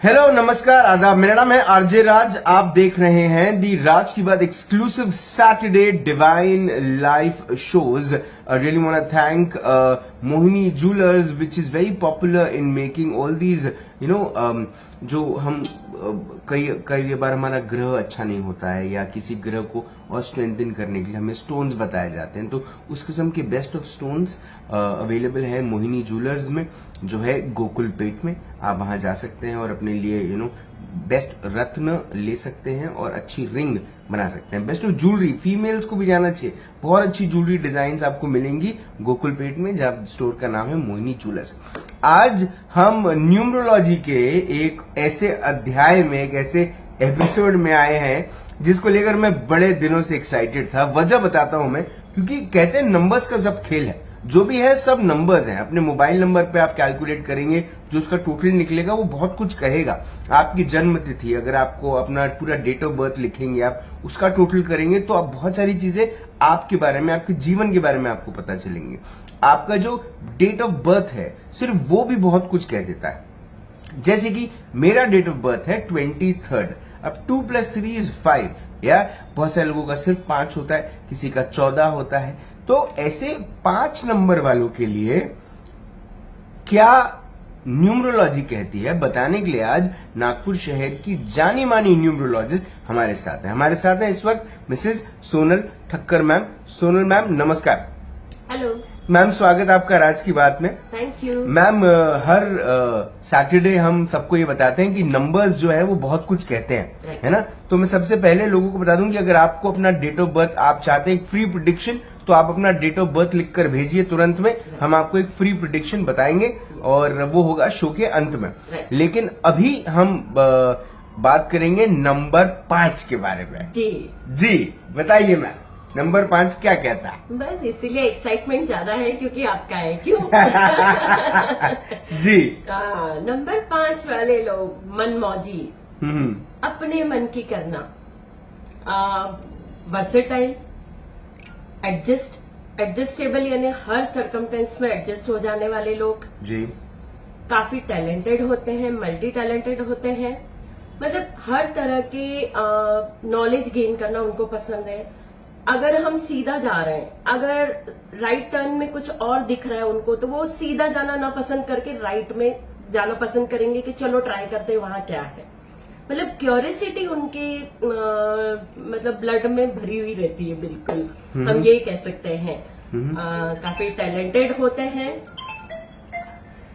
Hello, नमस्कार, आदाब। मेरा नाम है आरजे राज। आप देख रहे हैं दी राज की बात exclusive Saturday divine life shows. Really want to thank Mohini Jewelers, which is very popular in making all these, जो हम कई बार हमारा ग्रह अच्छा नहीं होता है या किसी ग्रह को और स्ट्रेंथन करने के लिए हमें स्टोन्स बताए जाते हैं, तो उस किस्म के बेस्ट ऑफ स्टोन्स अवेलेबल है मोहिनी ज्वेलर्स में, जो है गोकुल पेट में। आप वहां जा सकते हैं और अपने लिए बेस्ट रत्न ले सकते हैं और अच्छी रिंग बना सकते हैं। बेस्ट ऑफ ज्वेलरी, फीमेल्स को भी जाना चाहिए। बहुत अच्छी ज्वेलरी डिजाइन आपको मिलेंगी गोकुल पेट में, जहां स्टोर का नाम है मोहिनी ज्वेलर्स। आज हम न्यूमरोलॉजी के एक ऐसे अध्याय में, एक ऐसे एपिसोड में आए हैं जिसको लेकर मैं बड़े दिनों से एक्साइटेड था। वजह बताता हूं मैं, क्योंकि कहते हैं नंबर्स का सब खेल है, जो भी है सब नंबर्स हैं। अपने मोबाइल नंबर पे आप कैलकुलेट करेंगे, जो उसका टोटल निकलेगा वो बहुत कुछ कहेगा। आपकी जन्म तिथि, अगर आपको अपना पूरा डेट ऑफ बर्थ लिखेंगे, आप उसका टोटल करेंगे, तो आप बहुत सारी चीजें आपके बारे में, आपके जीवन के बारे में आपको पता चलेंगे। आपका जो डेट ऑफ बर्थ है, सिर्फ वो भी बहुत कुछ कह देता है। जैसे कि मेरा डेट ऑफ बर्थ है 23rd। अब 2 + 3 = 5, या बहुत सारे लोगों का सिर्फ 5 होता है, किसी का 14 होता है। तो ऐसे 5 नंबर वालों के लिए क्या न्यूमरोलॉजी कहती है, बताने के लिए आज नागपुर शहर की जानी मानी न्यूमरोलॉजिस्ट हमारे साथ है। हमारे साथ है इस वक्त Mrs Sonal Thakkar ma'am. Sonal ma'am, नमस्कार। हेलो मैम, स्वागत आपका राज की बात में। Thank you ma'am, her Saturday हम सबको ये बताते हैं कि नंबर्स जो है वो बहुत कुछ कहते हैं, है ना। तो मैं सबसे पहले लोगों को बता दूं कि अगर आपको अपना डेट ऑफ बर्थ आप चाहते हैं फ्री प्रिडिक्शन, तो आप अपना डेट ऑफ बर्थ लिखकर भेजिए तुरंत में। हम आपको एक फ्री प्रिडिक्शन बताएंगे और वो होगा शो के अंत में। लेकिन अभी हम बात करेंगे नंबर 5 के बारे में। जी बताइए मैम, नंबर 5 क्या कहता है? बस इसीलिए एक्साइटमेंट ज्यादा है क्योंकि आपका है, क्यों? जी। नंबर 5 वाले लोग मनमौजी, अपने मन की करना, वर्सेटाइल, एडजस्टेबल, यानी हर सर्कमटेंस में एडजस्ट हो जाने वाले लोग जी। काफी टैलेंटेड होते हैं, मल्टी टैलेंटेड होते हैं। मतलब हर तरह के नॉलेज गेन करना उनको पसंद है। अगर हम सीधा जा रहे हैं, अगर राइट टर्न में कुछ और दिख रहा है उनको, तो वो सीधा जाना ना पसंद करके राइट में जाना पसंद करेंगे कि चलो ट्राई करते हैं वहां क्या है। मतलब क्यूरियोसिटी उनकी मतलब ब्लड में भरी हुई रहती है, बिल्कुल हम ये कह सकते हैं। काफी टैलेंटेड होते हैं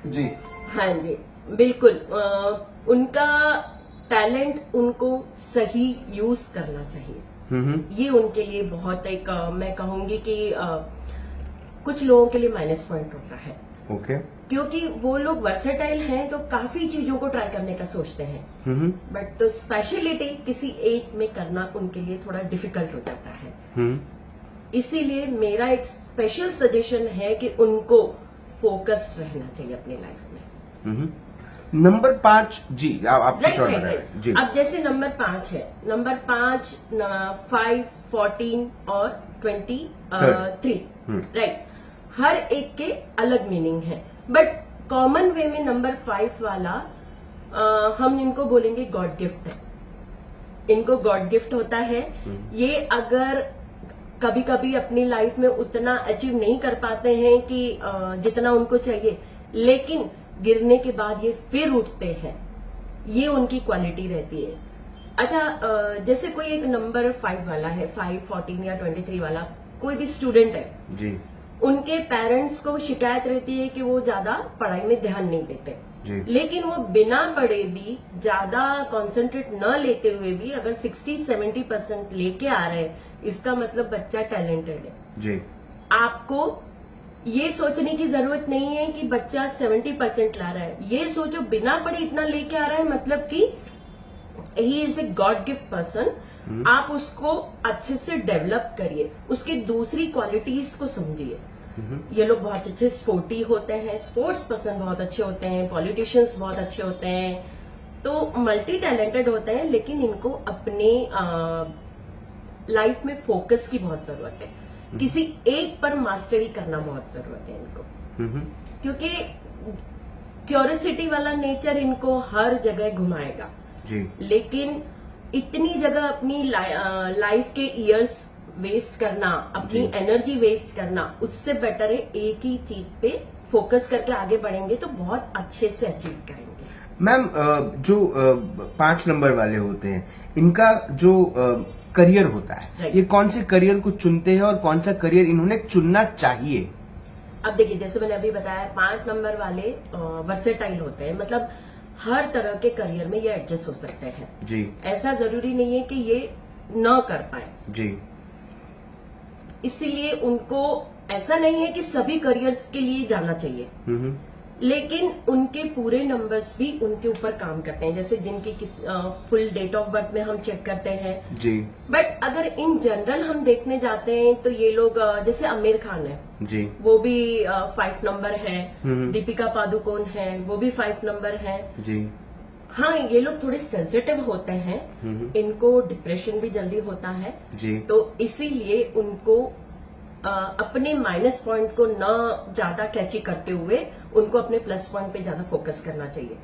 जी। हाँ जी, बिल्कुल। उनका टैलेंट उनको सही यूज करना चाहिए। ये उनके लिए बहुत एक मैं कहूंगी कि कुछ लोगों के लिए माइनस पॉइंट होता है। ओके। क्योंकि वो लोग वर्सेटाइल हैं तो काफी चीजों को ट्राई करने का सोचते हैं, बट तो स्पेशलिटी किसी एक में करना उनके लिए थोड़ा डिफिकल्ट हो जाता है। इसीलिए मेरा एक स्पेशल सजेशन है कि उनको फोकस्ड रहना चाहिए अपनी लाइफ में। नंबर 5 जी, आप कुछ और बताएं। जी। अब जैसे नंबर 5 है, नंबर 5, 5, 14 और 23, राइट। हर एक के अलग मीनिंग है, बट कॉमन वे में नंबर 5 वाला हम इनको बोलेंगे गॉड गिफ्ट है। इनको गॉड गिफ्ट होता है। ये अगर कभी कभी अपनी लाइफ में उतना अचीव नहीं कर पाते हैं कि जितना उनको चाहिए, लेकिन गिरने के बाद ये फिर उठते हैं, ये उनकी क्वालिटी रहती है। अच्छा, जैसे कोई एक नंबर 5 वाला है, 5, 14 या 23 वाला कोई भी स्टूडेंट है जी, उनके पेरेंट्स को शिकायत रहती है कि वो ज्यादा पढ़ाई में ध्यान नहीं देते जी। लेकिन वो बिना पढ़े भी, ज्यादा कॉन्सेंट्रेट न लेते हुए भी अगर 60-70% लेके आ रहे हैं, इसका मतलब बच्चा टैलेंटेड है जी। आपको ये सोचने की जरूरत नहीं है कि बच्चा 70% ला रहा है। ये सोचो बिना पढ़े इतना लेके आ रहा है, मतलब कि he is a god gift person. आप उसको अच्छे से डेवलप करिए, उसकी दूसरी क्वालिटीज को समझिए। ये लोग बहुत अच्छे स्पोर्टी होते हैं, स्पोर्ट्स पर्सन बहुत अच्छे होते हैं, पॉलिटिशियंस बहुत अच्छे होते हैं, तो मल्टी टैलेंटेड होते हैं। लेकिन इनको अपने लाइफ में फोकस की बहुत जरूरत है। किसी एक पर मास्टरी करना बहुत जरूरत है इनको, क्योंकि क्यूरियोसिटी वाला नेचर इनको हर जगह घुमाएगा, जी लेकिन इतनी जगह अपनी लाइफ के इयर्स वेस्ट करना, अपनी जी। एनर्जी वेस्ट करना, उससे बेटर है एक ही चीज पे फोकस करके आगे बढ़ेंगे तो बहुत अच्छे से अचीव करेंगे। मैम, जो 5 नंबर वाले होते हैं, इनका जो करियर होता है, Right. ये कौन से करियर को चुनते हैं और कौन सा करियर इन्होंने चुनना चाहिए? अब देखिए, जैसे मैंने अभी बताया, 5 नंबर वाले वर्सेटाइल होते हैं, मतलब हर तरह के करियर में ये एडजस्ट हो सकते हैं। जी ऐसा जरूरी नहीं है कि ये न कर पाए, जी इसीलिए उनको ऐसा नहीं है कि सभी करियर्स के लिए जाना चाहिए, हम्म लेकिन उनके पूरे नंबर्स भी उनके ऊपर काम करते हैं। जैसे जिनकी फुल डेट ऑफ बर्थ में हम चेक करते हैं, जी बट अगर इन जनरल हम देखने जाते हैं तो ये लोग जैसे आमिर खान है, जी वो भी 5 नंबर है, हम्म। दीपिका पादुकोण है, वो भी 5 नंबर है। जी हाँ, ये लोग थोड़े सेंसिटिव होते हैं, इनको डिप्रेशन भी जल्दी होता है, जी तो इसीलिए उनको अपने माइनस पॉइंट को न ज्यादा कैची करते हुए उनको अपने प्लस पॉइंट पे ज्यादा फोकस करना चाहिए,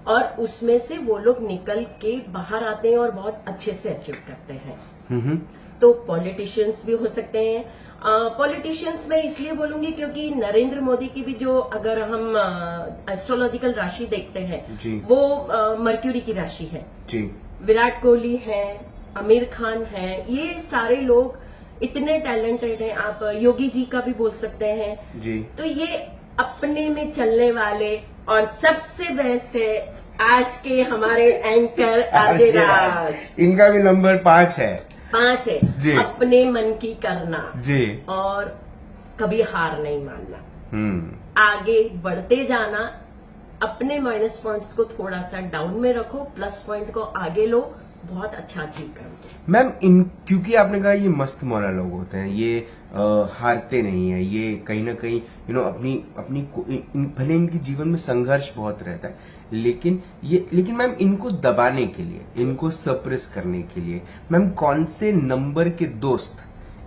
और उसमें से वो लोग निकल के बाहर आते हैं और बहुत अच्छे से अचीव करते हैं। हम्म तो पॉलिटिशियंस भी हो सकते हैं। पॉलिटिशियंस में इसलिए बोलूंगी क्योंकि नरेंद्र मोदी की भी जो, अगर हम एस्ट्रोलॉजिकल राशि देखते हैं, जी। वो मर्क्यूरी की राशि है। जी विराट कोहली है, आमिर खान है, ये सारे लोग इतने टैलेंटेड हैं। आप योगी जी का भी बोल सकते हैं। जी तो ये अपने में चलने वाले, और सबसे बेस्ट है आज के हमारे एंकर आदिराज। इनका भी नंबर 5 है। 5 है, जी। अपने मन की करना जी और कभी हार नहीं मानना, हम्म आगे बढ़ते जाना, अपने माइनस पॉइंट्स को थोड़ा सा डाउन में रखो, प्लस पॉइंट को आगे लो, बहुत अच्छा अचीव करोगे। मैम, क्योंकि आपने कहा ये मस्त मौला लोग होते हैं, ये हारते नहीं है, ये कहीं ना कहीं अपनी भले इनके जीवन में संघर्ष बहुत रहता है, लेकिन मैम इनको दबाने के लिए, इनको सप्रेस करने के लिए, मैम कौन से नंबर के दोस्त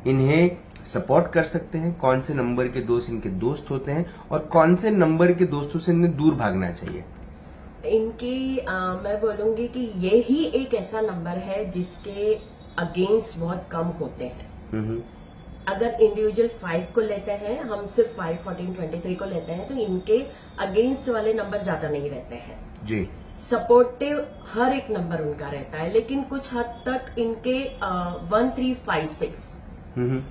इन्हें सपोर्ट कर सकते हैं, कौन से नंबर के दोस्त इनके दोस्त होते हैं, और कौन से नंबर के दोस्तों से इन्हें दूर भागना चाहिए? इनकी मैं बोलूंगी कि ये ही एक ऐसा नंबर है जिसके अगेंस्ट बहुत कम होते हैं। हम्म अगर इंडिविजुअल 5 को लेते हैं, हम सिर्फ 5, 14, 23 को लेते हैं, तो इनके अगेंस्ट वाले नंबर ज्यादा नहीं रहते हैं। जी सपोर्टिव हर एक नंबर उनका रहता है, लेकिन कुछ हद तक इनके 1, 3, 5, 6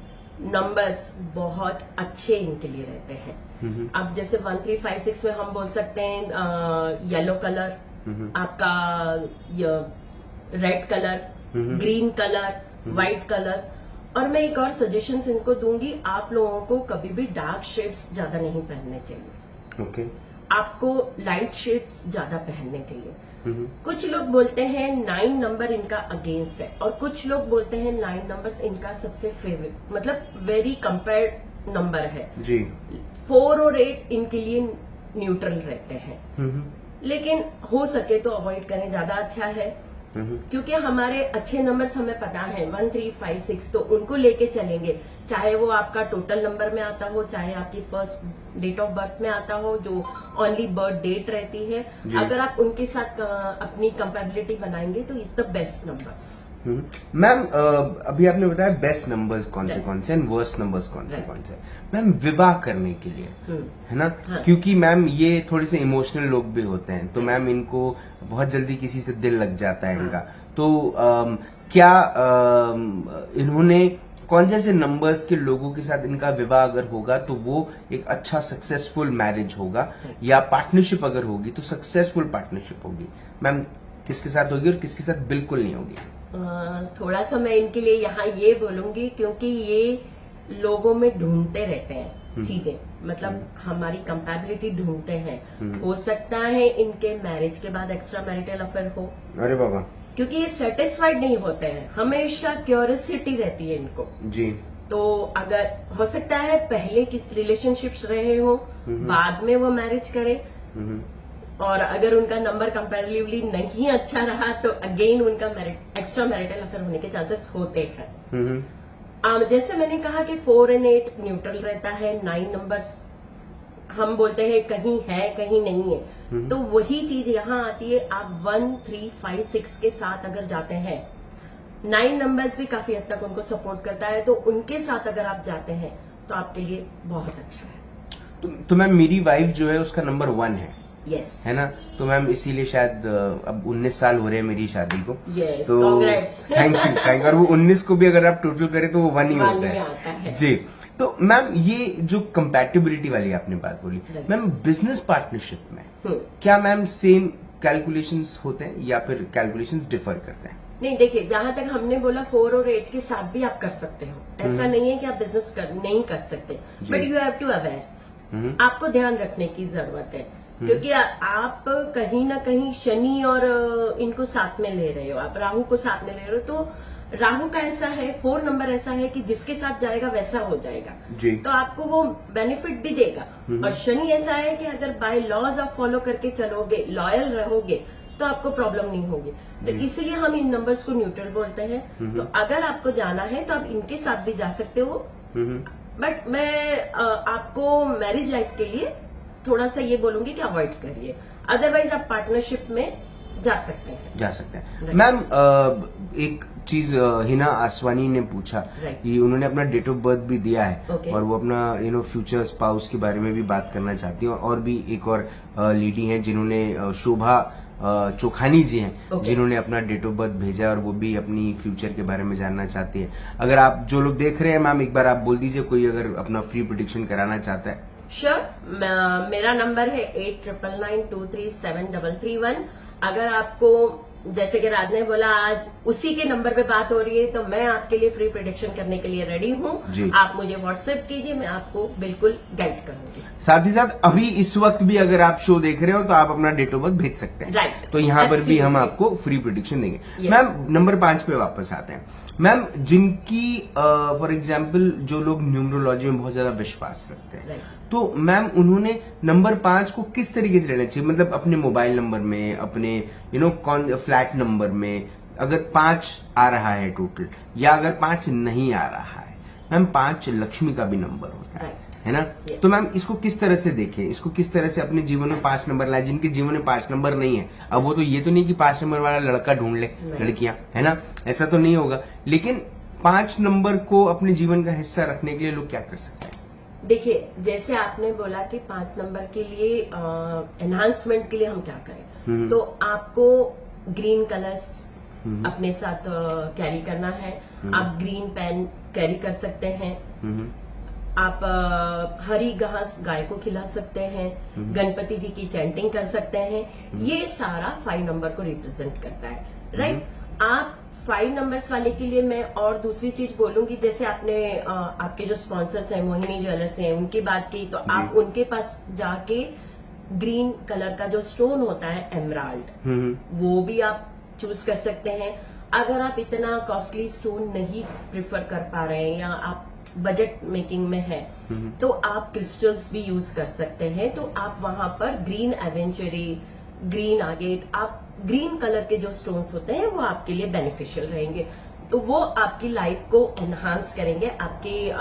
नंबर्स बहुत अच्छे इनके लिए रहते हैं। अब जैसे 1, 3, 5, 6 में हम बोल सकते हैं येलो कलर, आपका red colour, green colour, white colour. और मैं एक और सजेशंस इनको दूंगी, आप लोगों को कभी भी डार्क शेड्स ज्यादा नहीं पहनने चाहिए। ओके आपको लाइट शेड्स ज्यादा पहनने चाहिए। कुछ लोग बोलते हैं 9 नंबर इनका अगेंस्ट है, और कुछ लोग बोलते हैं 9 नंबर्स इनका सबसे फेवरेट, मतलब वेरी कंपेयर्ड नंबर है। जी 4 और 8 इनके लिए न्यूट्रल रहते हैं, लेकिन हो सके तो अवॉइड करें, ज्यादा अच्छा है। क्योंकि हमारे अच्छे नंबर्स हमें पता है 1, 3, 5, 6, तो उनको लेके चलेंगे, चाहे वो आपका टोटल नंबर में आता हो, चाहे आपकी फर्स्ट डेट ऑफ बर्थ में आता हो, जो ओनली बर्थ डेट रहती है। अगर आप उनके साथ अपनी कंपेबिलिटी बनाएंगे तो is the best numbers. Ma'am, अभी आपने बताया बेस्ट नंबर्स कौन से एंड वर्स्ट नंबर्स कौन से। मैम, विवाह करने के लिए, है ना, हाँ। क्योंकि क्योंकि मैम ये थोड़े से इमोशनल लोग भी होते हैं, तो मैम इनको बहुत जल्दी किसी से दिल लग जाता है इनका, तो क्या इन्होंने कौन से ऐसे नंबर्स के लोगों के साथ इनका विवाह अगर होगा तो वो एक अच्छा सक्सेसफुल मैरिज होगा, या पार्टनरशिप अगर होगी तो सक्सेसफुल पार्टनरशिप होगी? मैम, किसके साथ होगी और किसके साथ बिल्कुल नहीं होगी? थोड़ा सा मैं इनके लिए यहाँ ये बोलूंगी, क्योंकि ये लोगों में ढूंढते रहते हैं चीजें, मतलब हमारी कंपैबिलिटी ढूंढते हैं। हो सकता है इनके मैरिज के बाद एक्स्ट्रा मैरिटल अफेयर हो। अरे बाबा। क्योंकि ये सेटिस्फाइड नहीं होते हैं, हमेशा क्यूरियोसिटी रहती है इनको। जी। तो अगर हो सकता है पहले की रिलेशनशिप्स रहे हो, बाद में वो मैरिज करे, और अगर उनका नंबर कंपैरेटिवली नहीं अच्छा रहा तो अगेन उनका एक्स्ट्रा मैरिटल अफेयर होने के चांसेस होते हैं। जैसे मैंने कहा कि 4 और 8 न्यूट्रल रहता है, 9 नंबर हम बोलते हैं कहीं है कहीं नहीं है, तो वही चीज यहाँ आती है। आप 1, 3, 5, 6 के साथ अगर जाते हैं, 9 नंबर्स भी काफी हद तक उनको सपोर्ट करता है, तो उनके साथ अगर आप जाते हैं तो आपके लिए बहुत अच्छा है। तो मैम मेरी वाइफ जो है उसका नंबर 1 है, यस है ना? तो मैम इसीलिए शायद अब 19 साल हो रहे हैं मेरी शादी को। यस, तो कांग्रेट्स। Thank you. और वो 19 को भी अगर आप टोटल करें तो वो 1 ही आता है जी। तो मैम ये जो कंपैटिबिलिटी वाली आपने बात बोली, Right. मैम बिजनेस पार्टनरशिप में क्या मैम सेम कैलकुलेशंस होते हैं या फिर कैलकुलेशंस डिफर करते हैं? नहीं, देखिए जहां तक हमने बोला 4 और 8 के साथ भी आप कर सकते हो, ऐसा नहीं है कि आप बिजनेस नहीं कर सकते, but you have to aware, आपको ध्यान रखने की जरूरत है, क्योंकि आप कहीं ना कहीं शनि और इनको साथ में ले रहे हो, आप राहु को साथ में ले रहे हो, तो राहु का ऐसा है, 4 नंबर ऐसा है कि जिसके साथ जाएगा वैसा हो जाएगा जी। तो आपको वो बेनिफिट भी देगा। और शनि ऐसा है कि अगर बाय लॉज आप फॉलो करके चलोगे, लॉयल रहोगे, तो आपको प्रॉब्लम नहीं होगी। तो इसलिए हम इन नंबर्स को न्यूट्रल बोलते हैं। तो अगर आपको जाना है तो आप इनके साथ भी जा सकते हो, बट मैं आपको मैरिज लाइफ के लिए थोड़ा सा ये बोलूंगी कि अवॉइड करिए, अदरवाइज आप पार्टनरशिप में जा सकते हैं। मैम एक चीज हिना आसवानी ने पूछा कि उन्होंने अपना डेट ऑफ बर्थ भी दिया है और वो अपना फ्यूचर स्पाउस के बारे में भी बात करना चाहती है, और भी एक और लेडी हैं जिन्होंने शोभा चोखानी जी हैं जिन्होंने अपना डेट ऑफ बर्थ भेजा और वो भी अपनी फ्यूचर के बारे में जानना चाहती है। अगर आप जो लोग देख रहे हैं मैम, एक बार आप बोल दीजिए, कोई अगर अपना फ्री प्रेडिक्शन कराना चाहता है। श्योर, मेरा नंबर है 8992373331। अगर आपको, जैसे कि राज ने बोला, आज उसी के नंबर पे बात हो रही है, तो मैं आपके लिए फ्री प्रेडिक्शन करने के लिए रेडी हूँ। आप मुझे व्हाट्सएप कीजिए, मैं आपको बिल्कुल गाइड करूंगी। साथ ही साथ अभी इस वक्त भी अगर आप शो देख रहे हो तो आप अपना डेट ऑफ बर्थ भेज सकते हैं, राइट। तो यहाँ पर भी हम आपको फ्री प्रेडिक्शन देंगे। मैम नंबर 5 पे वापस आते हैं। मैम जिनकी फॉर एग्जाम्पल जो लोग न्यूमरोलॉजी में बहुत ज्यादा विश्वास रखते हैं, तो मैम उन्होंने नंबर 5 को किस तरीके से लेना चाहिए? मतलब अपने मोबाइल नंबर में, अपने फ्लैट नंबर में अगर 5 आ रहा है टोटल, या अगर 5 नहीं आ रहा है, मैम 5 लक्ष्मी का भी नंबर होता है ना? तो मैम इसको किस तरह से देखें, इसको किस तरह से अपने जीवन में 5 नंबर लाए? जिनके जीवन में 5 नंबर नहीं है, अब वो तो ये तो नहीं कि 5 नंबर वाला लड़का ढूंढ ले, लड़कियां, है ना? ऐसा तो नहीं होगा, लेकिन 5 नंबर को अपने जीवन का हिस्सा रखने के लिए लोग क्या कर सकते हैं? देखिए, जैसे आपने बोला कि 5 नंबर के लिए एनहांसमेंट के लिए हम क्या करें, तो आपको ग्रीन कलर्स अपने साथ कैरी करना है। आप ग्रीन पेन कैरी कर सकते हैं। आप हरी घास गाय को खिला सकते हैं। गणपति जी की चैंटिंग कर सकते हैं। ये सारा 5 नंबर को रिप्रेजेंट करता है, राइट? आप 5 नंबर्स वाले के लिए मैं और दूसरी चीज बोलूंगी, जैसे आपने आपके जो स्पॉन्सर्स हैं, मोहिनी ज्वेलर्स हैं, उनकी बात की, तो आप उनके पास जाके ग्रीन कलर का जो स्टोन होता है एमराल्ड, वो भी आप चूज कर सकते हैं। अगर आप इतना कॉस्टली स्टोन नहीं प्रिफर कर पा रहे हैं या आप बजट मेकिंग में है, तो आप क्रिस्टल्स भी यूज कर सकते हैं। तो आप वहां पर ग्रीन एवेंचुरी, ग्रीन आगेट, आप ग्रीन कलर के जो स्टोन्स होते हैं वो आपके लिए बेनिफिशियल रहेंगे। तो वो आपकी लाइफ को एनहांस करेंगे। आपकी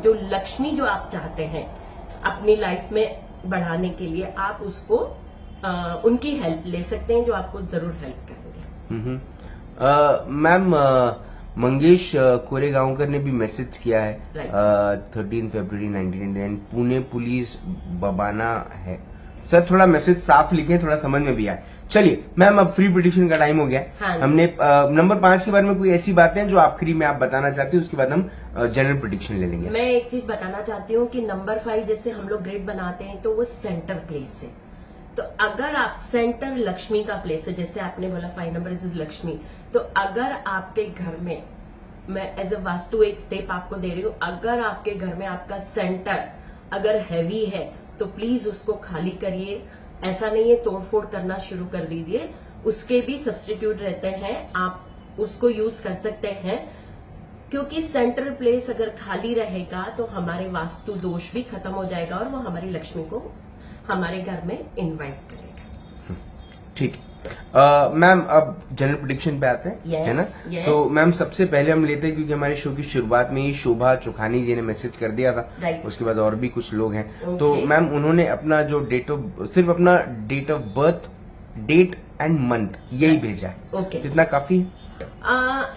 जो लक्ष्मी जो आप चाहते हैं अपनी लाइफ में बढ़ाने के लिए, आप उसको उनकी हेल्प ले सकते हैं, जो आपको जरूर हेल्प करेंगे। मैम मंगेश कोरेगांवकर ने भी मैसेज किया है, 13 फरवरी 1999, पुणे पुलिस बबाना है। सर थोड़ा मैसेज साफ लिखें, थोड़ा समझ में भी आए। चलिए मैम, अब फ्री प्रेडिक्शन का टाइम हो गया। हाँ, हमने नंबर 5 के बारे में कोई ऐसी बातें हैं जो आखिरी में आप बताना चाहती हैं, उसके बाद हम जनरल प्रेडिक्शन ले लेंगे। मैं एक चीज बताना चाहती हूँ कि नंबर 5 जैसे हम लोग ग्रिड बनाते हैं, तो वो सेंटर प्लेस है। तो अगर आप सेंटर लक्ष्मी का प्लेस है, जैसे आपने बोला 5 नंबर इज लक्ष्मी, तो अगर आपके घर में, मैं एज ए वास्तु एक टिप आपको दे रही हूँ, अगर आपके घर में आपका सेंटर अगर हैवी है तो प्लीज उसको खाली करिए। ऐसा नहीं है तोड़फोड़ करना शुरू कर दीजिए, उसके भी सब्स्टिट्यूट रहते हैं, आप उसको यूज कर सकते हैं। क्योंकि सेंट्रल प्लेस अगर खाली रहेगा तो हमारे वास्तु दोष भी खत्म हो जाएगा और वो हमारी लक्ष्मी को हमारे घर में इनवाइट करेगा। ठीक है। मैम अब जनरल प्रेडिक्शन पे आते हैं, Yes, है ना? yes. तो मैम सबसे पहले हम लेते हैं, क्योंकि हमारे शो की शुरुआत में ही शोभा चोखानी जी ने मैसेज कर दिया था, Right. उसके बाद और भी कुछ लोग हैं। Okay. तो मैम उन्होंने अपना जो सिर्फ अपना date of birth, date and month यही भेजा है। Okay. इतना काफी है?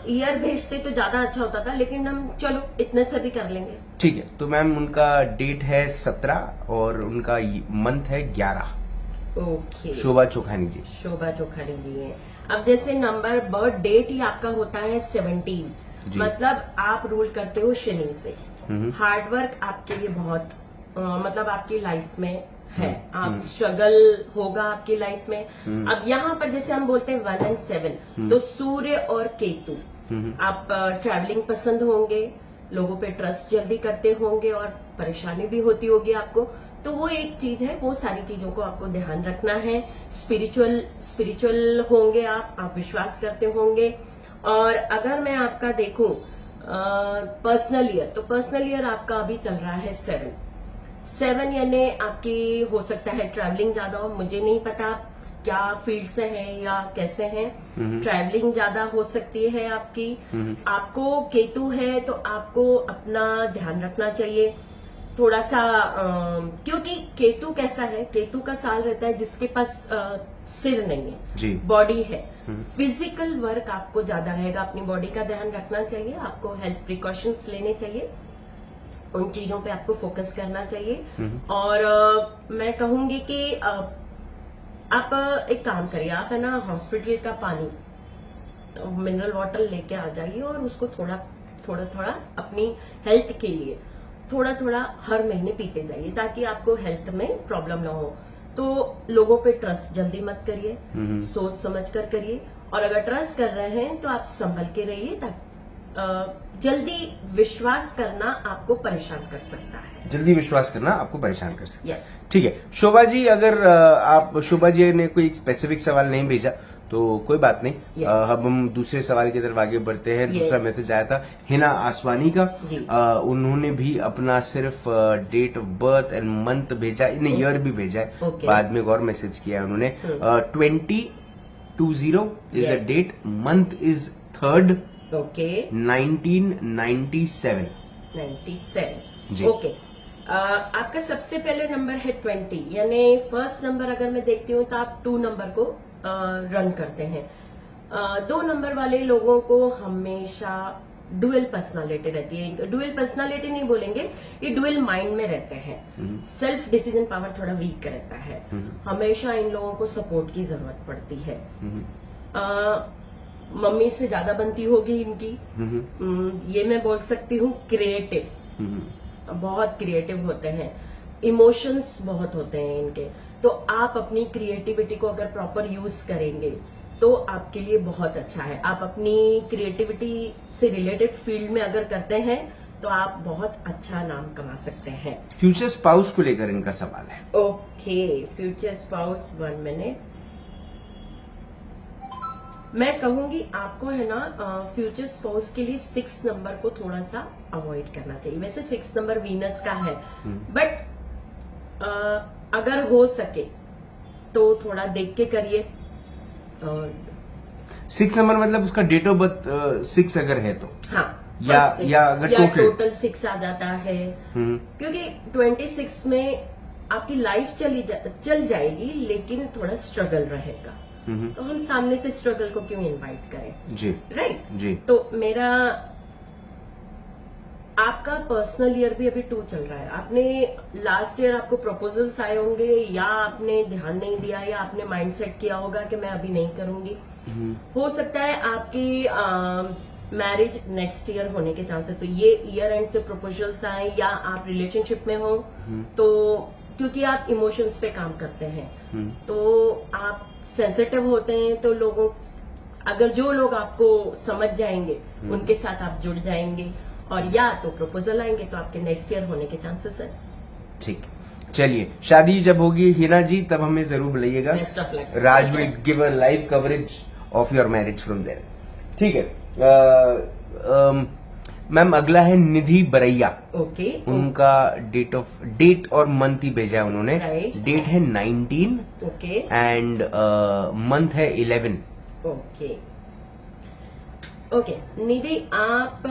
ईयर भेजते तो ज्यादा अच्छा होता था, लेकिन हम चलो इतने से भी कर लेंगे। ठीक है, तो मैम उनका डेट है 17 और उनका मंथ है 11। ओके। शोभा चोखानी जी। शोभा चोखानी जी है। अब जैसे नंबर बर्थ डेट ही आपका होता है 17, जी। मतलब आप रूल करते हो शनि से। हम्म। हार्डवर्क आपके लिए बहुत मतलब आपकी लाइफ में है, आप हम्म। स्ट्रगल होगा आपकी लाइफ में। अब यहाँ पर जैसे हम बोलते हैं 1 and 7, तो सूर्य और केतु, आप ट्रैवलिंग पसंद होंगे, लोगों पे ट्रस्ट जल्दी करते होंगे और परेशानी भी होती होगी आपको, तो वो एक चीज है, वो सारी चीजों को आपको ध्यान रखना है। स्पिरिचुअल होंगे आप विश्वास करते होंगे। और अगर मैं आपका देखूं पर्सनल ईयर, तो पर्सनल ईयर आपका अभी चल रहा है 7 यानी आपकी हो सकता है ट्रैवलिंग ज्यादा हो, मुझे नहीं पता आप क्या फील्ड से हैं या कैसे हैं। ट्रैवलिंग ज्यादा हो सकती है आपकी। आपको केतु है तो आपको अपना ध्यान रखना चाहिए थोड़ा सा, क्योंकि केतु कैसा है, केतु का साल रहता है जिसके पास सिर नहीं है जी। बॉडी है। फिजिकल वर्क आपको ज्यादा रहेगा, अपनी बॉडी का ध्यान रखना चाहिए, आपको हेल्थ प्रिकॉशंस लेने चाहिए, उन चीजों पे आपको फोकस करना चाहिए। और मैं कहूंगी कि आप एक काम करिए, आप है ना हॉस्पिटल का पानी, मिनरल वाटर लेके आ जाइए और उसको थोड़ा थोड़ा अपनी हेल्थ के लिए थोड़ा हर महीने पीते जाइए, ताकि आपको हेल्थ में प्रॉब्लम ना हो। तो लोगों पे ट्रस्ट जल्दी मत करिए, सोच समझ कर करिए, और अगर ट्रस्ट कर रहे हैं तो आप संभल के रहिए, ताकि जल्दी विश्वास करना आपको परेशान कर सकता है। जल्दी विश्वास करना आपको परेशान कर सकता है। यस। ठीक है शोभा जी, अगर आप शोभा जी ने कोई स्पेसिफिक सवाल नहीं भेजा तो कोई बात नहीं। Yes. अब हम दूसरे सवाल की तरफ आगे बढ़ते हैं। Yes. दूसरा मैसेज आया था हिना आसवानी का। जी। उन्होंने भी अपना सिर्फ date of birth and month भेजा, इन्हें ईयर भी भेजा है। Okay. बाद में एक और मैसेज किया है उन्होंने। 2020 is the Yeah. Date, month is 3rd okay. 1997। 97 जी। ओके। आपका सबसे पहले नंबर है 20, यानी फर्स्ट नंबर अगर मैं देखती हूँ तो आप 2 नंबर को रन करते हैं। 2 नंबर वाले लोगों को हमेशा डुअल पर्सनालिटी रहती है। डुअल पर्सनालिटी नहीं बोलेंगे, ये डुअल माइंड में रहते हैं। सेल्फ डिसीजन पावर थोड़ा वीक रहता है, हमेशा इन लोगों को सपोर्ट की जरूरत पड़ती है। मम्मी से ज्यादा बनती होगी इनकी, ये मैं बोल सकती हूँ। क्रिएटिव, बहुत क्रिएटिव होते हैं, इमोशंस बहुत होते हैं इनके। तो आप अपनी क्रिएटिविटी को अगर प्रॉपर यूज करेंगे तो आपके लिए बहुत अच्छा है। आप अपनी क्रिएटिविटी से रिलेटेड फील्ड में अगर करते हैं तो आप बहुत अच्छा नाम कमा सकते हैं। फ्यूचर स्पाउस को लेकर इनका सवाल है। Okay, future spouse, 1 minute. मैं कहूंगी आपको है ना फ्यूचर स्पाउस के लिए 6 नंबर को थोड़ा सा अवॉइड करना चाहिए। वैसे 6 नंबर वीनस का है, बट अगर हो सके तो थोड़ा देख के करिए। 6 नंबर मतलब उसका डेट ऑफ बर्थ 6 अगर है तो, हाँ, या अगर टोटल 6 आ जाता है, क्योंकि 26 में आपकी लाइफ चल जाएगी, लेकिन थोड़ा स्ट्रगल रहेगा। तो हम सामने से स्ट्रगल को क्यों इनवाइट करें? जी। राइट जी। तो मेरा आपका पर्सनल ईयर भी अभी 2 चल रहा है। आपने लास्ट ईयर आपको प्रपोजल्स आए होंगे, या आपने ध्यान नहीं दिया, या आपने माइंड सेट किया होगा कि मैं अभी नहीं करूंगी। हो सकता है आपकी मैरिज नेक्स्ट ईयर होने के चांसेस, तो ये ईयर एंड से प्रपोजल्स आए, या आप रिलेशनशिप में हो, तो क्योंकि आप इमोशंस पे काम करते हैं, तो आप सेंसिटिव होते हैं, तो अगर जो लोग आपको समझ जाएंगे उनके साथ आप जुड़ जाएंगे, और या तो प्रपोजल आएंगे तो आपके नेक्स्ट ईयर होने के चांसेस है। ठीक, चलिए शादी जब होगी हिना जी तब हमें जरूर बुलाइएगा। Best of luck. Raj will give a live coverage of your marriage from there. ठीक है। मैम अगला है निधि बरैया। ओके। उनका डेट और मंथ ही भेजा है उन्होंने। Right. डेट है 19 ओके। एंड मंथ है 11। ओके। ओके निधि, आप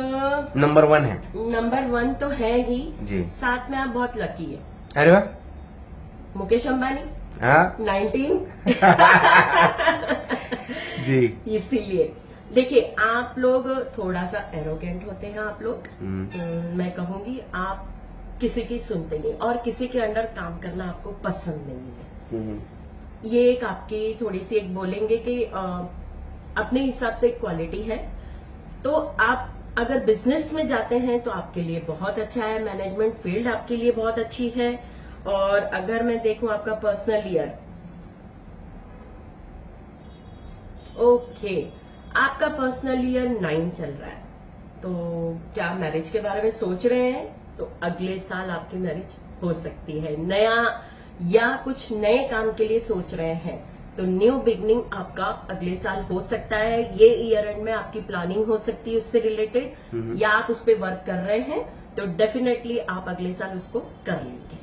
नंबर 1 है नंबर 1 तो है ही जी। साथ में आप बहुत लकी है। अरे वाह। मुकेश अंबानी हाँ 19 जी। इसीलिए देखिए, आप लोग थोड़ा सा एरोगेंट होते हैं। आप लोग मैं कहूंगी आप किसी की सुनते नहीं और किसी के अंडर काम करना आपको पसंद नहीं है। ये एक आपकी थोड़ी सी एक बोलेंगे कि अपने हिसाब से एक क्वालिटी है। तो आप अगर बिजनेस में जाते हैं तो आपके लिए बहुत अच्छा है, मैनेजमेंट फील्ड आपके लिए बहुत अच्छी है। और अगर मैं देखूं आपका पर्सनल ईयर, ओके, आपका पर्सनल ईयर 9 चल रहा है। तो क्या मैरिज के बारे में सोच रहे हैं? तो अगले साल आपकी मैरिज हो सकती है। नया या कुछ नए काम के लिए सोच रहे हैं तो न्यू बिगनिंग आपका अगले साल हो सकता है। ये ईयर एंड में आपकी प्लानिंग हो सकती है उससे रिलेटेड, या आप उस पर वर्क कर रहे हैं तो डेफिनेटली आप अगले साल उसको कर लेंगे।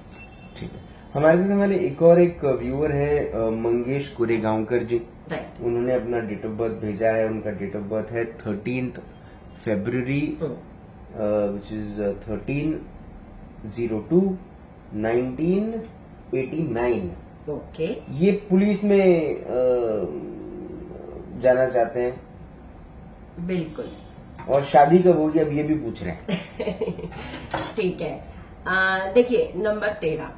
ठीक है, हमारे साथ हमारे एक व्यूअर है मंगेश कुरेगांवकर जी। राइट। उन्होंने अपना डेट ऑफ बर्थ भेजा है। उनका डेट ऑफ बर्थ है 13 फरवरी विच इज 13/02/1989। ओके। ये पुलिस में जाना चाहते हैं बिल्कुल। और शादी कब होगी अब ये भी पूछ रहे हैं। ठीक है। देखिए नंबर 13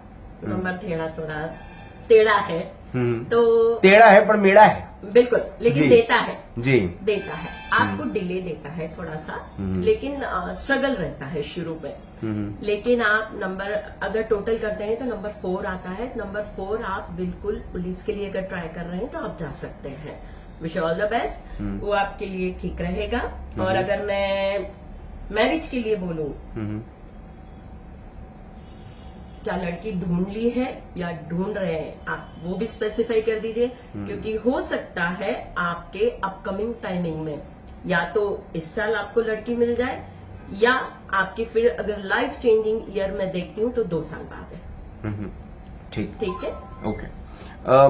थोड़ा टेढ़ा है। तो टेढ़ा है पर मेढ़ा है। बिल्कुल, लेकिन जी। देता है जी। देता है आपको, डिले देता है थोड़ा सा, लेकिन स्ट्रगल रहता है शुरू में। लेकिन आप नंबर अगर टोटल करते हैं तो नंबर 4 आता है। नंबर 4 आप बिल्कुल पुलिस के लिए अगर ट्राई कर रहे हैं तो आप जा सकते हैं। विश ऑल द बेस्ट, वो आपके लिए ठीक रहेगा। और अगर मैं मैरिज के लिए बोलूं, क्या लड़की ढूंढ ली है या ढूंढ रहे हैं, आप वो भी स्पेसिफाई कर दीजिए। क्योंकि हो सकता है आपके अपकमिंग टाइमिंग में या तो इस साल आपको लड़की मिल जाए, या आपकी फिर अगर लाइफ चेंजिंग ईयर में देखती हूँ तो 2 साल बाद है। ठीक है। ओके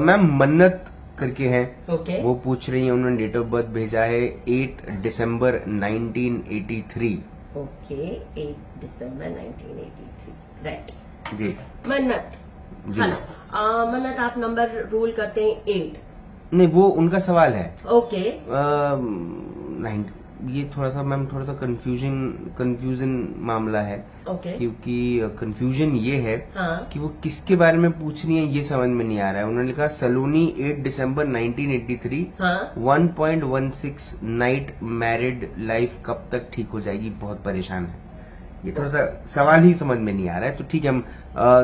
मैम मन्नत करके हैं, ओके। वो पूछ रही हैं, उन्होंने डेट ऑफ बर्थ भेजा है 8 दिसंबर 1983। ओके, 8 दिसंबर 1983। राइट। जी। मन्नत जी। हेलो, मन्नत आप नंबर रूल करते हैं 8। नहीं वो उनका सवाल है। ओके। ये थोड़ा सा मैम थोड़ा सा कंफ्यूजन मामला है। ओके। क्योंकि कंफ्यूजन ये है हाँ। कि वो किसके बारे में पूछ रही है ये समझ में नहीं आ रहा है। उन्होंने लिखा सलोनी 8 दिसंबर 1983 हाँ। 1.16 नाइट मैरिड लाइफ कब तक ठीक हो जाएगी, बहुत परेशान है। ये थोड़ा सा सवाल ही समझ में नहीं आ रहा है। तो ठीक है, हम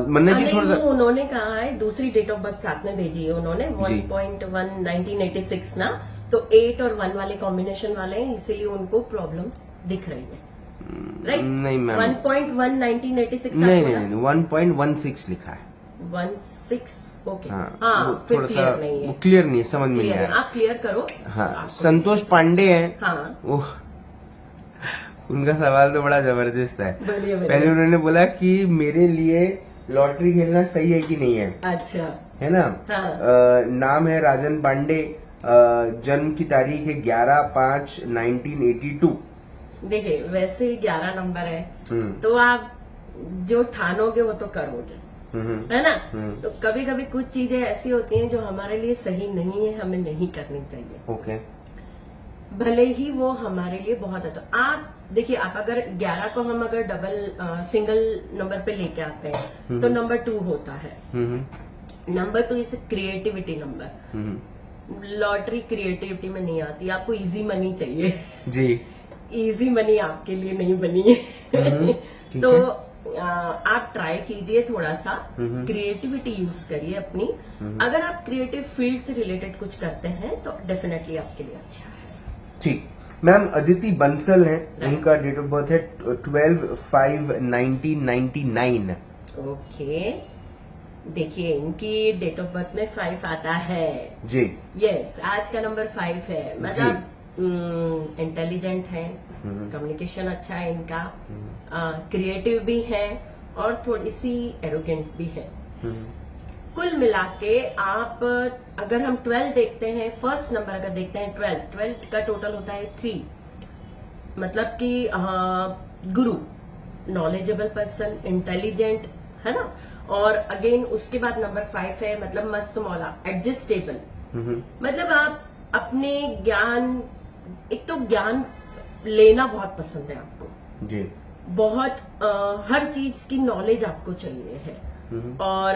मन्ना जी थोड़ा सा उन्होंने कहा है दूसरी डेट ऑफ बर्थ साथ में भेजी है उन्होंने, जी। 1.1 1986 ना, तो 8 और 1 वाले कॉम्बिनेशन वाले हैं, इसीलिए उनको प्रॉब्लम दिख रही है। राइट। नहीं मैम 1.1 1986 नहीं 1.16 लिखा है। 16 ओके। हाँ, हाँ वो फिर थोड़ा सा क्लियर नहीं है। वो क्लियर नहीं है, समझ में नहीं क्लियर आ है, रहा। आप क्लियर करो। हाँ आपको- संतोष पांडे हैं। हाँ वो उनका सवाल तो बड़ा जबरदस्त है। बोलिए बोलिए। पहले उन्होंने बोला कि मेरे लिए लॉटरी खेलना सही है कि नहीं है, अच्छा। है ना। हाँ। नाम है राजन पांडे, जन्म की तारीख है 11/5/1982। देखिए वैसे ही 11 नंबर है हम्म, तो आप जो ठानोगे वो तो करोगे, हम्म, है ना। हम्म। तो कभी कभी कुछ चीजें ऐसी होती हैं जो हमारे लिए सही नहीं है, हमें नहीं करनी चाहिए, ओके। भले ही वो हमारे लिए बहुत अच्छा। आप देखिए, आप अगर 11 को हम अगर सिंगल नंबर पे लेके आते हैं तो नंबर 2 होता है। Number 2 is creativity number. Lottery creativity में नहीं आती, आपको इजी मनी चाहिए। जी। इजी मनी आपके लिए नहीं बनी है। ठीक तो है। आप ट्राई कीजिए, थोड़ा सा क्रिएटिविटी यूज करिए अपनी। अगर आप क्रिएटिव फील्ड से रिलेटेड कुछ करते हैं तो डेफिनेटली आपके लिए अच्छा है। ठीक। मैम अदिति बंसल हैं, उनका डेट ऑफ बर्थ है 12/5/1999। ओके। देखिए इनकी डेट ऑफ बर्थ में 5 आता है। जी। यस, आज का नंबर 5 है। मतलब इंटेलिजेंट हैं, कम्युनिकेशन अच्छा है इनका, क्रिएटिव भी हैं और थोड़ी सी एरोगेंट भी है। कुल मिला के आप अगर हम 12 देखते हैं, फर्स्ट नंबर अगर देखते हैं 12 का टोटल होता है 3, मतलब कि गुरु, नॉलेजेबल पर्सन, इंटेलिजेंट, है ना। और अगेन उसके बाद नंबर 5 है, मतलब मस्त मौला, एडजस्टेबल, मतलब आप अपने ज्ञान, एक तो ज्ञान लेना बहुत पसंद है आपको जी, बहुत हर चीज की नॉलेज आपको चाहिए है। और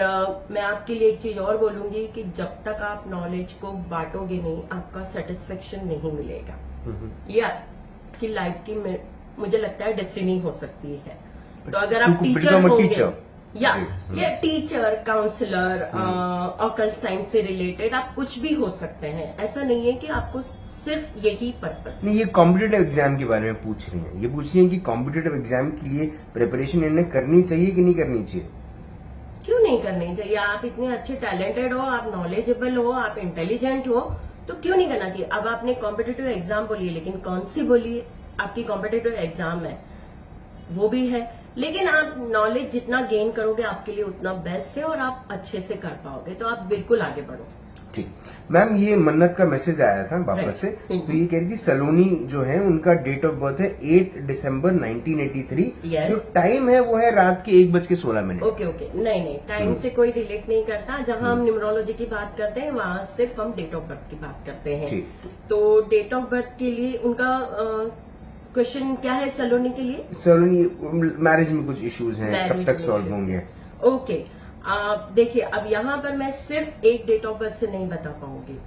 मैं आपके लिए एक चीज और बोलूंगी कि जब तक आप नॉलेज को बांटोगे नहीं, आपका सेटिस्फेक्शन नहीं मिलेगा। ये आपकी लाइफ की मुझे लगता है डेस्टिनी हो सकती है। तो अगर आप टीचर होंगे या टीचर, काउंसलर, ऑकल्ट साइंस से रिलेटेड आप कुछ भी हो सकते हैं। ऐसा नहीं है कि आपको सिर्फ यही पर्पस। नहीं, ये कॉम्पिटिटिव एग्जाम के बारे में पूछ रही हैं। ये पूछ रही हैं कि कॉम्पिटिटिव एग्जाम के लिए प्रिपरेशन इन्हें करनी चाहिए कि नहीं करनी चाहिए? क्यों नहीं करनी चाहिए? आप इतने अच्छे टैलेंटेड हो, आप नॉलेजेबल हो, आप इंटेलिजेंट हो, तो क्यों नहीं करना चाहिए? अब आपने कॉम्पिटिटिव एग्जाम बोलिए, लेकिन कौन सी बोलिए, आपकी कॉम्पिटिटिव एग्जाम है वो भी है, लेकिन आप नॉलेज जितना गेन करोगे आपके लिए उतना बेस्ट है और आप अच्छे से कर पाओगे, तो आप बिल्कुल आगे बढ़ो। ठीक मैम, ये मन्नत का मैसेज आया था वापस से, तो ये कह रही थी सलोनी जो है उनका डेट ऑफ बर्थ है 8 दिसंबर 1983। Yes. जो टाइम है वो है रात के 1:16। ओके, नहीं, टाइम से कोई रिलेट नहीं करता। जहां हम न्यूमरोलॉजी की बात करते हैं वहां सिर्फ हम डेट ऑफ बर्थ की बात करते हैं। तो डेट ऑफ बर्थ के लिए उनका क्वेश्चन क्या है सलोनी के लिए? सलोनी मैरिज में कुछ इश्यूज हैं, कब तक सॉल्व होंगे? ओके, देखिए अब यहाँ पर मैं सिर्फ एक डेट ऑफ बर्थ से नहीं बता पाऊंगी।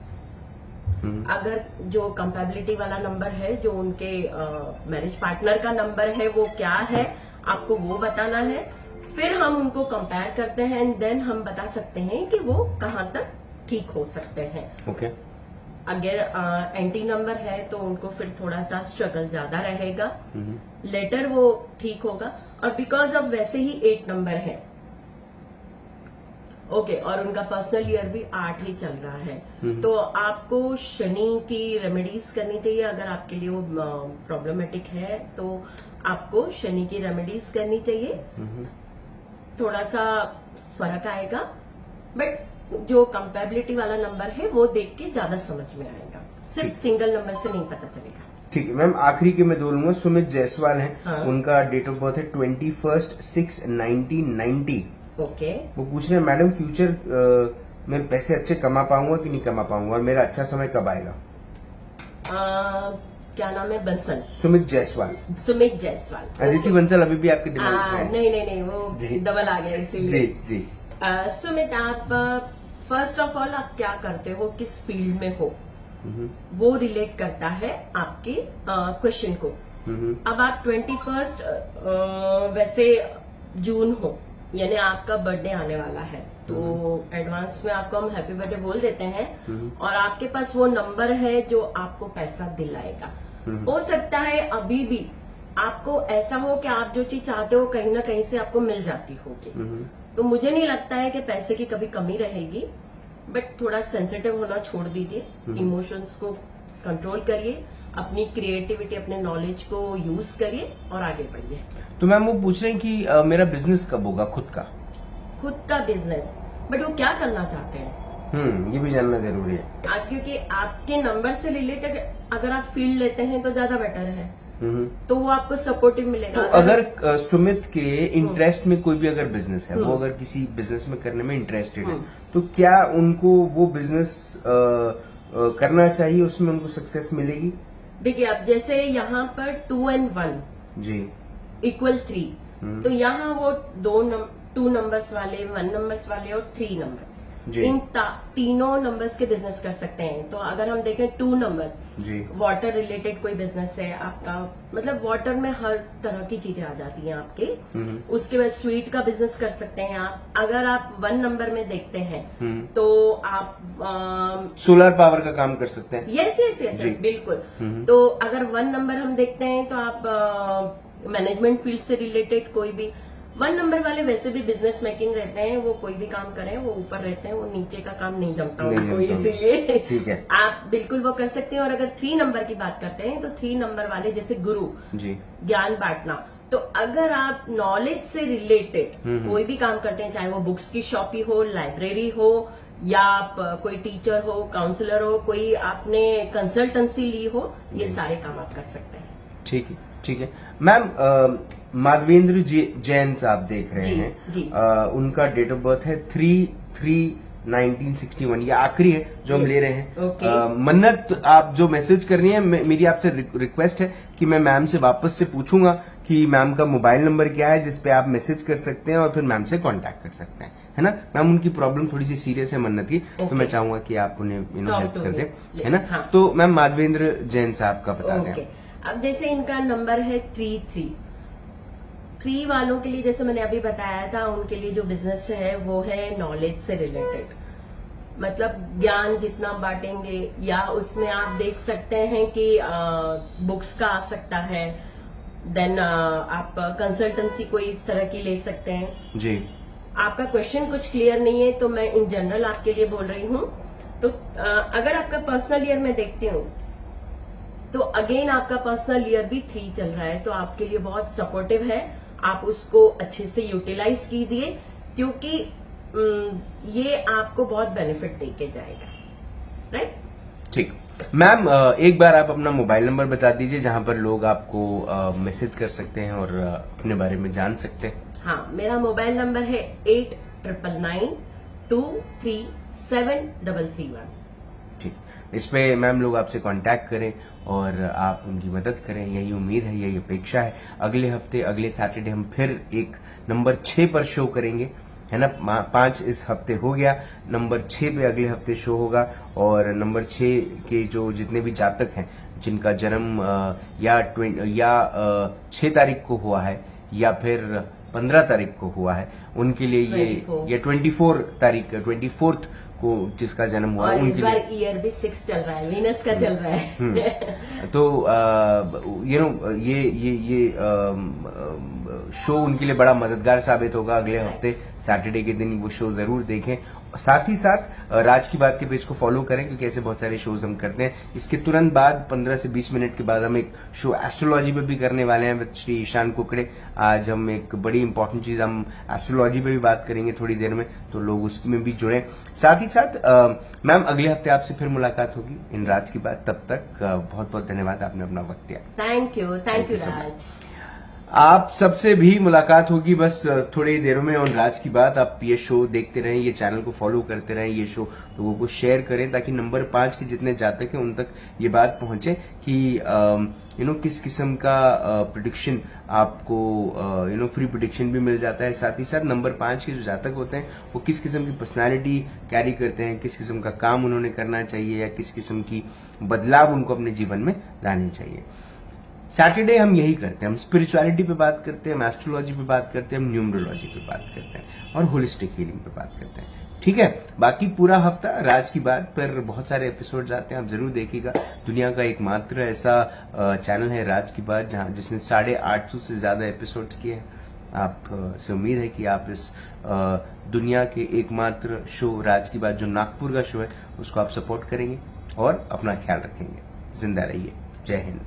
अगर जो कंपैबिलिटी वाला नंबर है, जो उनके मैरिज पार्टनर का नंबर है, वो क्या है आपको वो बताना है। फिर हम उनको कंपेयर करते हैं एंड देन हम बता सकते हैं कि वो कहाँ तक ठीक हो सकते हैं। ओके। अगर एंटी नंबर है तो उनको फिर थोड़ा सा स्ट्रगल ज्यादा रहेगा, लेटर वो ठीक होगा। और बिकॉज ऑफ वैसे ही 8 नंबर है, ओके, और उनका पर्सनल ईयर भी 8 ही चल रहा है, तो आपको शनि की रेमेडीज करनी चाहिए। अगर आपके लिए वो प्रॉब्लमेटिक है तो आपको शनि की रेमेडीज करनी चाहिए, थोड़ा सा फर्क आएगा। बट जो कंपैबिलिटी वाला नंबर है वो देख के ज्यादा समझ में आएगा, सिर्फ सिंगल नंबर से नहीं पता चलेगा। ठीक है मैम, आखिरी के मैं दो लूंगा। सुमित जायसवाल हैं, हाँ। उनका डेट ऑफ बर्थ है 21/6/1990। ओके, वो पूछ रहे हैं मैडम फ्यूचर में पैसे अच्छे कमा पाऊंगा कि नहीं कमा पाऊंगा, और मेरा अच्छा समय कब आएगा? क्या नाम है? बंसल। सुमित जायसवाल। सुमित जायसवाल। अदिति बंसल अभी भी आपके दिमाग में है? नहीं, वो डबल आ गया इसीलिए। जी। सुमित, आप फर्स्ट ऑफ ऑल आप क्या करते हो, किस फील्ड में हो, वो रिलेट करता है आपके क्वेश्चन को। अब आप 21 वैसे जून हो, यानी आपका बर्थडे आने वाला है, तो एडवांस में आपको हम हैप्पी बर्थडे बोल देते हैं। और आपके पास वो नंबर है जो आपको पैसा दिलाएगा। हो सकता है अभी भी आपको ऐसा हो कि आप जो चीज चाहते हो कहीं ना कहीं से आपको मिल जाती होगी, तो मुझे नहीं लगता है कि पैसे की कभी कमी रहेगी। बट थोड़ा सेंसिटिव होना छोड़ दीजिए, इमोशंस को कंट्रोल करिए, अपनी क्रिएटिविटी, अपने नॉलेज को यूज करिए और आगे बढ़िए। तो मैम वो पूछ रहे हैं कि मेरा बिजनेस कब होगा, खुद का बिजनेस, बट वो क्या करना चाहते हैं? ये भी जानना जरूरी है। क्योंकि आपके नंबर से रिलेटेड अगर आप फील्ड लेते हैं तो ज्यादा बेटर है, तो वो आपको सपोर्टिव मिलेगा। तो अगर सुमित के इंटरेस्ट में कोई भी अगर बिजनेस है, वो अगर किसी बिजनेस में करने में इंटरेस्टेड है, तो क्या उनको वो बिजनेस करना चाहिए, उसमें उनको सक्सेस मिलेगी? देखिए, अब जैसे यहाँ पर 2 and 1 जी इक्वल 3, तो यहाँ वो 2 नंबर्स वाले, 1 नंबर्स वाले और 3 नंबर्स, इन तीनों नंबर्स के बिजनेस कर सकते हैं। तो अगर हम देखें 2 नंबर, जी, वाटर रिलेटेड कोई बिजनेस है आपका, मतलब वाटर में हर तरह की चीजें आ जाती हैं आपके। उसके बाद स्वीट का बिजनेस कर सकते हैं आप। अगर आप 1 नंबर में देखते हैं तो आप सोलर पावर का काम कर सकते हैं। यस, बिल्कुल। तो अगर 1 नंबर हम देखते हैं तो आप मैनेजमेंट फील्ड से रिलेटेड कोई भी, 1 नंबर वाले वैसे भी बिजनेस मेकिंग रहते हैं, वो कोई भी काम करें वो ऊपर रहते हैं, वो नीचे का काम नहीं जमता उनको, इसीलिए ठीक है, आप बिल्कुल वो कर सकते हैं। और अगर 3 नंबर की बात करते हैं तो 3 नंबर वाले जैसे गुरु जी, ज्ञान बांटना, तो अगर आप नॉलेज से रिलेटेड कोई भी काम करते हैं, चाहे वो बुक्स की शॉप ही हो, लाइब्रेरी हो, या आप कोई टीचर हो, काउंसलर हो, कोई आपने कंसल्टेंसी ली हो, ये सारे काम आप कर सकते हैं। ठीक है, ठीक है मैम। माधवेंद्र जैन साहब देख रहे हैं, जी। उनका डेट ऑफ बर्थ है 3/3/1961, ये आखिरी है जो हम ले रहे हैं। ओके। मन्नत, आप जो मैसेज कर रही हैं, मेरी आपसे रिक्वेस्ट है कि मैं मैम से वापस से पूछूंगा कि मैम का मोबाइल नंबर क्या है जिसपे आप मैसेज कर सकते हैं और फिर मैम से कांटेक्ट कर सकते हैं, है ना मैम। उनकी प्रॉब्लम थोड़ी सी सीरियस है मन्नत की, तो मैं चाहूंगा कि आप उन्हें हेल्प कर दें, है ना। हाँ। तो मैम माधवेंद्र जैन साहब का बता दें। अब जैसे इनका नंबर है 3 वालों के लिए, जैसे मैंने अभी बताया था, उनके लिए जो बिजनेस है वो है नॉलेज से रिलेटेड, मतलब ज्ञान जितना बांटेंगे, या उसमें आप देख सकते हैं कि बुक्स का आ सकता है, देन आप कंसल्टेंसी कोई इस तरह की ले सकते हैं जी। आपका क्वेश्चन कुछ क्लियर नहीं है तो मैं इन जनरल आपके लिए बोल रही हूँ। तो अगर आपका पर्सनल ईयर में देखती हूँ तो अगेन आपका पर्सनल ईयर भी 3 चल रहा है, तो आपके लिए बहुत सपोर्टिव है, आप उसको अच्छे से यूटिलाइज कीजिए, क्योंकि ये आपको बहुत बेनिफिट देके जाएगा, राइट। ठीक मैम, एक बार आप अपना मोबाइल नंबर बता दीजिए जहां पर लोग आपको मैसेज कर सकते हैं और अपने बारे में जान सकते हैं। हाँ, मेरा मोबाइल नंबर है 8999237331। ठीक, इस पे मैम लोग आपसे कांटेक्ट करें और आप उनकी मदद करें, यही उम्मीद है, यही अपेक्षा है। अगले हफ्ते, अगले सैटरडे हम फिर एक नंबर 6 पर शो करेंगे, है ना। 5 इस हफ्ते हो गया, नंबर 6 पे अगले हफ्ते शो होगा। और नंबर 6 के जो जितने भी जातक हैं जिनका जन्म या 6 तारीख को हुआ है या फिर 15 तारीख को हुआ है, उनके लिए ये 24 तारीख 24th को जिसका जन्म हुआ और उनके इस बार लिए ईयर भी 6 चल रहा है, वीनस का चल रहा है। तो ये शो उनके लिए बड़ा मददगार साबित होगा। अगले हफ्ते सैटरडे के दिन वो शो जरूर देखें। साथ ही साथ राज की बात के पेज को फॉलो करें, क्योंकि ऐसे बहुत सारे शोज हम करते हैं। इसके तुरंत बाद 15 से 20 मिनट के बाद हम एक शो एस्ट्रोलॉजी पे भी करने वाले हैं विद श्री ईशान कुकड़े। आज हम एक बड़ी इंपॉर्टेंट चीज, हम एस्ट्रोलॉजी पे भी बात करेंगे थोड़ी देर में, तो लोग उसमें भी जुड़े। साथ ही साथ मैम अगले हफ्ते आपसे फिर मुलाकात होगी इन राज की बात। तब तक बहुत बहुत धन्यवाद, आपने अपना वक्त दिया। थैंक यू राज। आप सबसे भी मुलाकात होगी बस थोड़ी देरों में ऑन राज की बात। आप ये शो देखते रहें, ये चैनल को फॉलो करते रहें, ये शो लोगों को शेयर करें, ताकि नंबर 5 के जितने जातक हैं उन तक ये बात पहुंचे कि किस किस्म का प्रिडिक्शन आपको फ्री प्रिडिक्शन भी मिल जाता है। साथ ही साथ नंबर 5 के जो जातक होते हैं वो किस किस्म की पर्सनालिटी कैरी करते हैं, किस किस्म का काम उन्होंने करना चाहिए, या किस किस्म की बदलाव उनको अपने जीवन में लानी चाहिए। सैटरडे हम यही करते हैं, हम स्पिरिचुअलिटी पे बात करते हैं, हम एस्ट्रोलॉजी पे बात करते हैं, हम न्यूमरोलॉजी पे बात करते हैं और होलिस्टिक हीलिंग पे बात करते हैं। ठीक है, बाकी पूरा हफ्ता राज की बात पर बहुत सारे एपिसोड्स आते हैं, आप जरूर देखिएगा। दुनिया का एकमात्र ऐसा चैनल है राज की बात जिसने 850 से ज्यादा एपिसोड्स किए हैं। आप से उम्मीद है कि आप इस दुनिया के एकमात्र शो राज की बात, जो नागपुर का शो है, उसको आप सपोर्ट करेंगे और अपना ख्याल रखेंगे। जिंदा रहिए। जय हिंद।